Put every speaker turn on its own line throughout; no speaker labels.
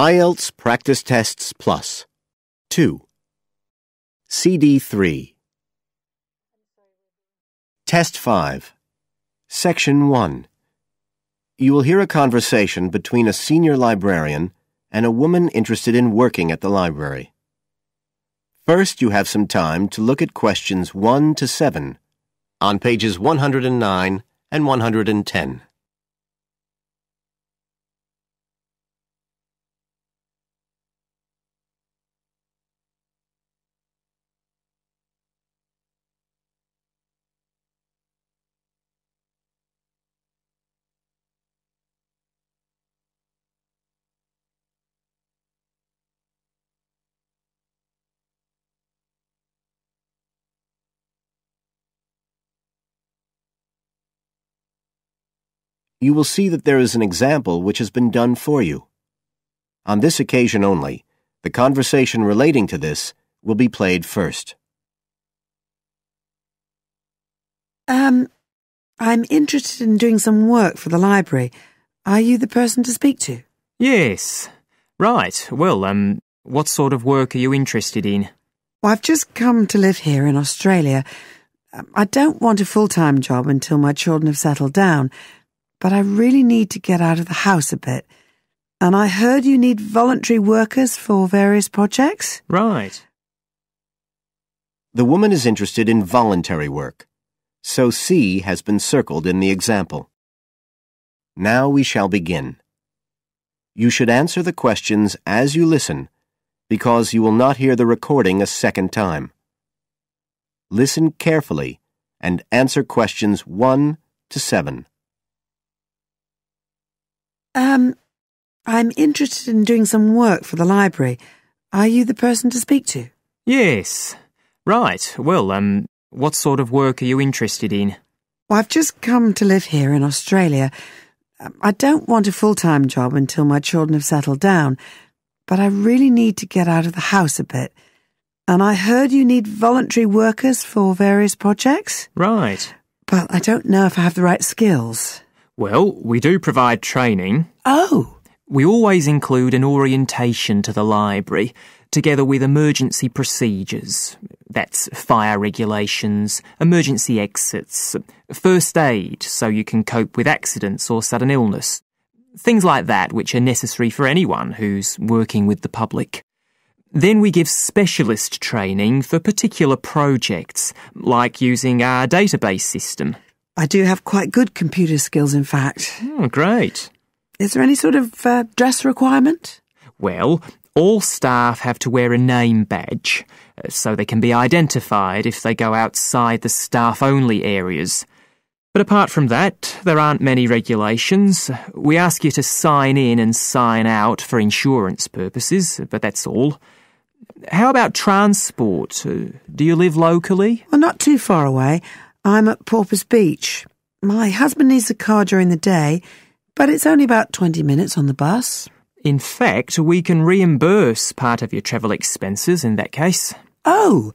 IELTS Practice Tests Plus 2. CD 3. Test 5. Section 1. You will hear a conversation between a senior librarian and a woman interested in working at the library. First, you have some time to look at questions 1 to 7 on pages 109 and 110. You will see that there is an example which has been done for you. On this occasion only, the conversation relating to this will be played first.
I'm interested in doing some work for the library. Are you the person to speak to?
Yes. Right. Well, what sort of work are you interested in?
Well, I've just come to live here in Australia. I don't want a full-time job until my children have settled down, but I really need to get out of the house a bit. And I heard you need voluntary workers for various projects?
Right.
The woman is interested in voluntary work, so C has been circled in the example. Now we shall begin. You should answer the questions as you listen, because you will not hear the recording a second time. Listen carefully and answer questions 1 to 7.
I'm interested in doing some work for the library. Are you the person to speak to?
Yes. Right. Well, what sort of work are you interested in?
Well, I've just come to live here in Australia. I don't want a full-time job until my children have settled down, but I really need to get out of the house a bit. And I heard you need voluntary workers for various projects?
Right.
But I don't know if I have the right skills.
Well, we do provide training.
Oh!
We always include an orientation to the library, together with emergency procedures. That's fire regulations, emergency exits, first aid so you can cope with accidents or sudden illness. Things like that which are necessary for anyone who's working with the public. Then we give specialist training for particular projects, like using our database system.
I do have quite good computer skills, in fact.
Oh, great.
Is there any sort of dress requirement?
Well, all staff have to wear a name badge, so they can be identified if they go outside the staff-only areas. But apart from that, there aren't many regulations. We ask you to sign in and sign out for insurance purposes, but that's all. How about transport? Do you live locally?
Well, not too far away. I'm at Porpoise Beach. My husband needs a car during the day, but it's only about 20 minutes on the bus.
In fact, we can reimburse part of your travel expenses in that case.
Oh!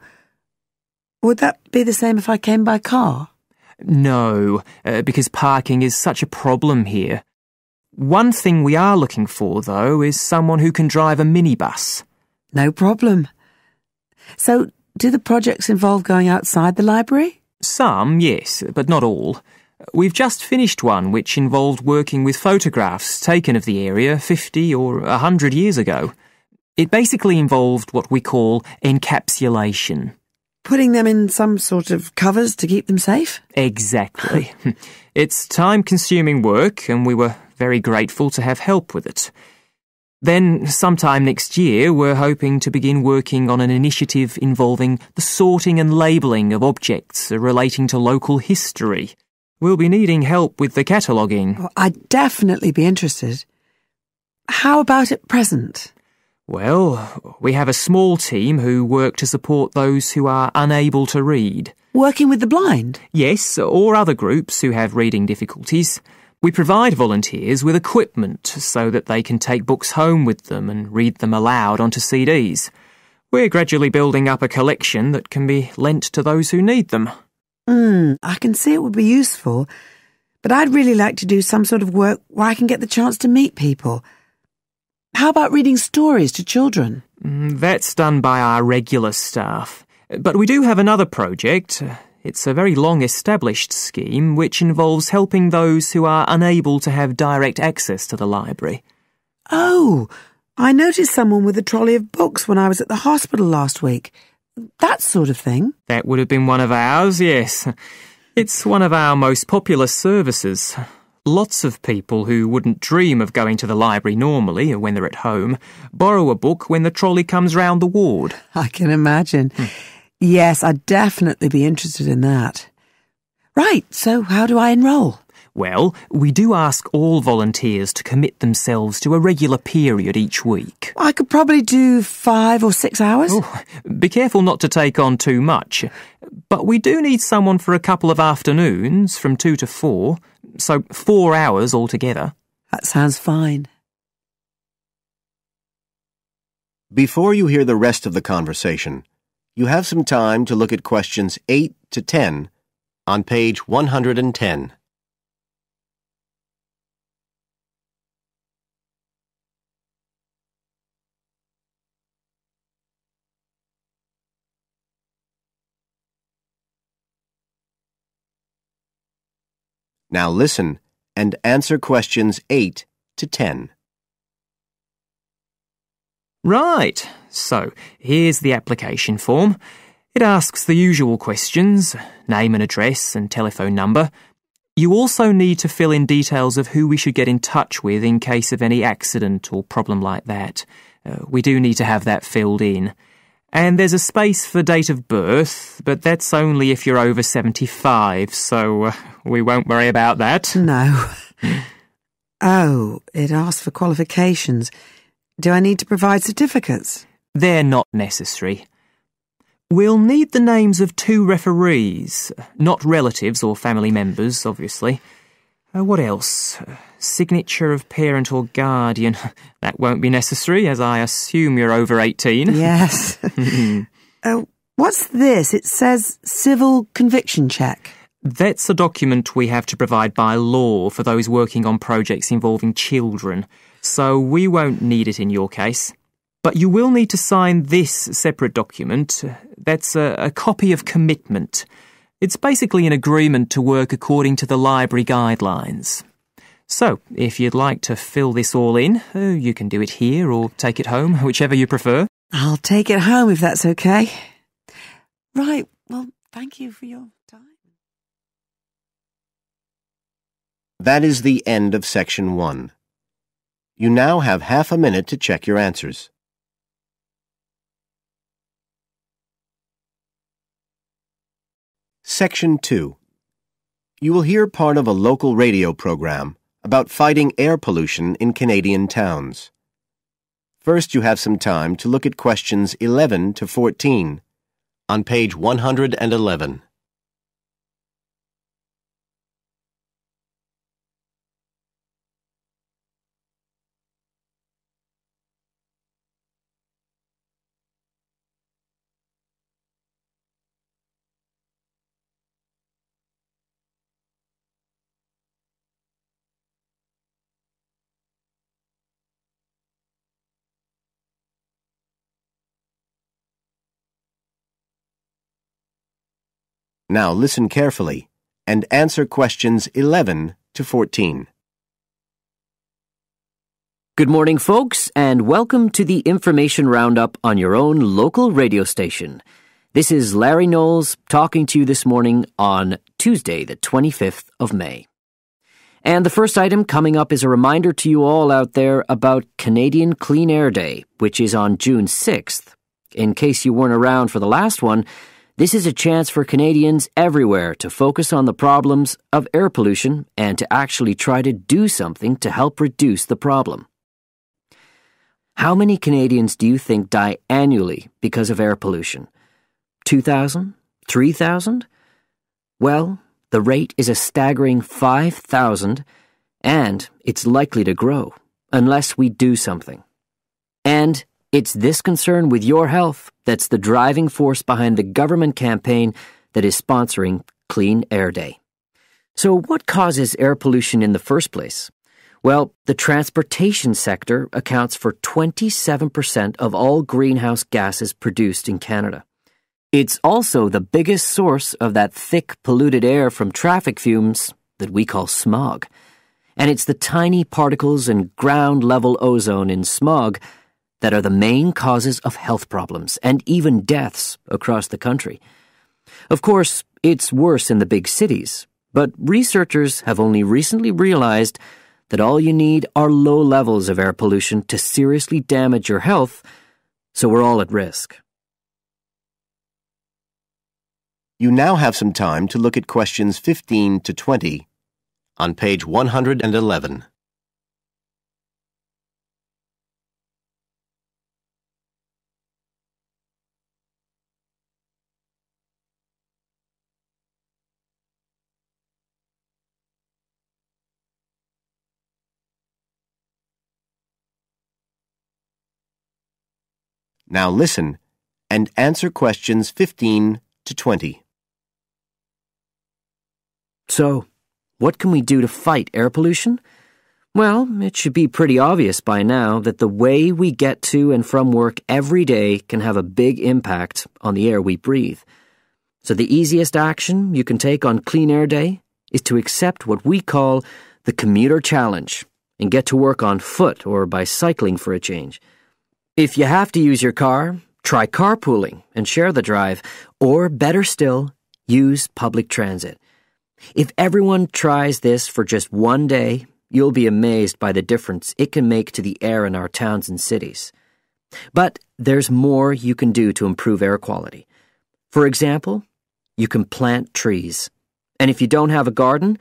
Would that be the same if I came by car?
No, because parking is such a problem here. One thing we are looking for, though, is someone who can drive a minibus.
No problem. So, do the projects involve going outside the library?
Some, yes, but not all. We've just finished one which involved working with photographs taken of the area 50 or 100 years ago. It basically involved what we call encapsulation.
Putting them in some sort of covers to keep them safe?
Exactly. It's time-consuming work, and we were very grateful to have help with it. Then, sometime next year, we're hoping to begin working on an initiative involving the sorting and labelling of objects relating to local history. We'll be needing help with the cataloguing.
Well, I'd definitely be interested. How about at present?
Well, we have a small team who work to support those who are unable to read.
Working with the blind?
Yes, or other groups who have reading difficulties. We provide volunteers with equipment so that they can take books home with them and read them aloud onto CDs. We're gradually building up a collection that can be lent to those who need them.
I can see it would be useful, but I'd really like to do some sort of work where I can get the chance to meet people. How about reading stories to children?
That's done by our regular staff. But we do have another project. It's a very long-established scheme which involves helping those who are unable to have direct access to the library.
Oh, I noticed someone with a trolley of books when I was at the hospital last week. That sort of thing.
That would have been one of ours, yes. It's one of our most popular services. Lots of people who wouldn't dream of going to the library normally, when they're at home, borrow a book when the trolley comes round the ward.
I can imagine. Yes, I'd definitely be interested in that. Right, so how do I enrol?
Well, we do ask all volunteers to commit themselves to a regular period each week.
I could probably do 5 or 6 hours.
Oh, be careful not to take on too much. But we do need someone for a couple of afternoons, from 2 to 4, so 4 hours altogether.
That sounds fine.
Before you hear the rest of the conversation, you have some time to look at questions 8 to 10 on page 110. Now listen and answer questions 8 to 10.
Right, so here's the application form. It asks the usual questions, name and address and telephone number. You also need to fill in details of who we should get in touch with in case of any accident or problem like that. We do need to have that filled in. And there's a space for date of birth, but that's only if you're over 75, so we won't worry about that.
No. Oh, it asks for qualifications. Do I need to provide certificates?
They're not necessary. We'll need the names of 2 referees, not relatives or family members, obviously. What else? Signature of parent or guardian. That won't be necessary, as I assume you're over 18.
Yes. What's this? It says civil conviction check.
That's a document we have to provide by law for those working on projects involving children, so we won't need it in your case. But you will need to sign this separate document. That's a copy of commitment. It's basically an agreement to work according to the library guidelines. So, if you'd like to fill this all in, you can do it here or take it home, whichever you prefer.
I'll take it home if that's okay. Right, well, thank you for your time.
That is the end of section 1. You now have half a minute to check your answers. Section 2. You will hear part of a local radio program about fighting air pollution in Canadian towns. First, you have some time to look at questions 11 to 14 on page 111. Now listen carefully and answer questions 11 to 14.
Good morning, folks, and welcome to the Information Roundup on your own local radio station. This is Larry Knowles talking to you this morning on Tuesday, the 25th of May. And the first item coming up is a reminder to you all out there about Canadian Clean Air Day, which is on June 6th. In case you weren't around for the last one, this is a chance for Canadians everywhere to focus on the problems of air pollution and to actually try to do something to help reduce the problem. How many Canadians do you think die annually because of air pollution? 2,000? 3,000? Well, the rate is a staggering 5,000, and it's likely to grow unless we do something. And it's this concern with your health that's the driving force behind the government campaign that is sponsoring Clean Air Day. So what causes air pollution in the first place? Well, the transportation sector accounts for 27% of all greenhouse gases produced in Canada. It's also the biggest source of that thick, polluted air from traffic fumes that we call smog. And it's the tiny particles and ground-level ozone in smog that are the main causes of health problems and even deaths across the country. Of course, it's worse in the big cities, but researchers have only recently realized that all you need are low levels of air pollution to seriously damage your health, so we're all at risk.
You now have some time to look at questions 15 to 20 on page 111. Now listen and answer questions 15 to 20.
So, what can we do to fight air pollution? Well, it should be pretty obvious by now that the way we get to and from work every day can have a big impact on the air we breathe. So the easiest action you can take on Clean Air Day is to accept what we call the commuter challenge and get to work on foot or by cycling for a change. If you have to use your car, try carpooling and share the drive, or better still, use public transit. If everyone tries this for just one day, you'll be amazed by the difference it can make to the air in our towns and cities. But there's more you can do to improve air quality. For example, you can plant trees. And if you don't have a garden,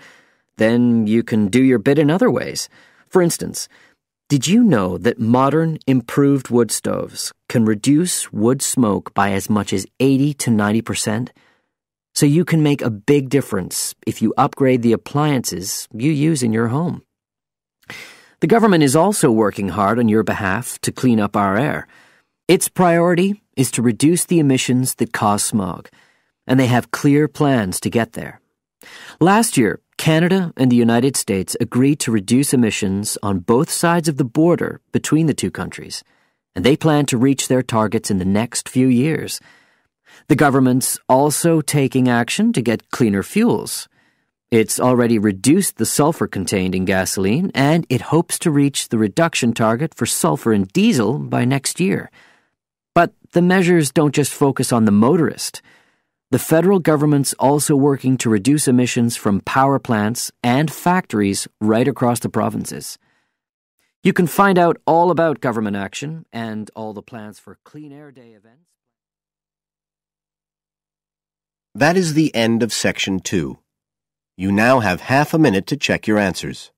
then you can do your bit in other ways. For instance, did you know that modern, improved wood stoves can reduce wood smoke by as much as 80 to 90%? So you can make a big difference if you upgrade the appliances you use in your home. The government is also working hard on your behalf to clean up our air. Its priority is to reduce the emissions that cause smog, and they have clear plans to get there. Last year, Canada and the United States agreed to reduce emissions on both sides of the border between the two countries, and they plan to reach their targets in the next few years. The government's also taking action to get cleaner fuels. It's already reduced the sulfur contained in gasoline, and it hopes to reach the reduction target for sulfur in diesel by next year. But the measures don't just focus on the motorist. The federal government's also working to reduce emissions from power plants and factories right across the provinces. You can find out all about government action and all the plans for Clean Air Day events.
That is the end of section 2. You now have half a minute to check your answers.